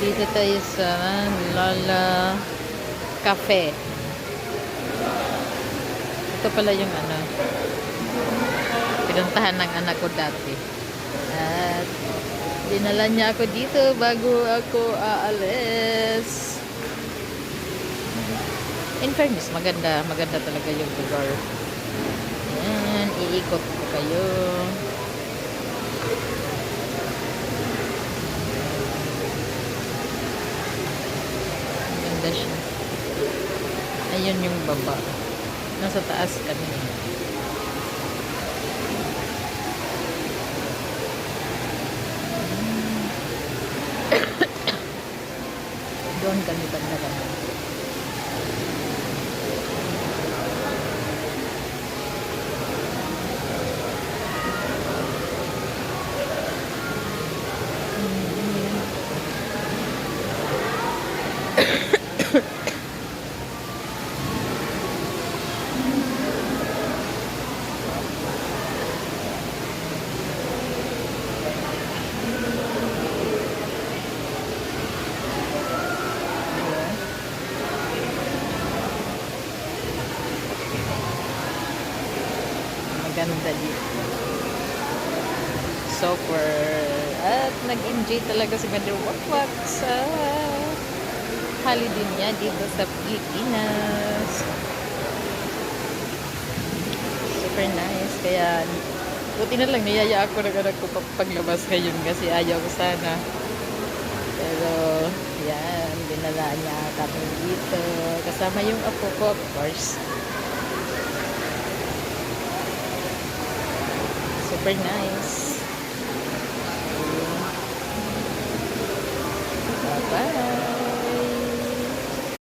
Dito tayo sa Lala Cafe. Ito pala yung pinuntahan ng anak ko dati. At dinala niya ako dito bago ako aalis. In fairness, maganda talaga yung lugar. Yan, iikot ko kayo. Maganda siya. Ayun yung baba. Nasa taas kami. Doon kami banda kami. Maganda dito. Super. At nag-enjoy talaga si Mother Wakwak sa holiday niya dito sa Pilipinas. Super nice. Kaya buti na lang niyaya ako ng anak ko paglabas ngayon kasi ayaw ko sana. Pero yan, dinala niya kami dito. Kasama yung apo ko, of course. Super nice. Bye-bye.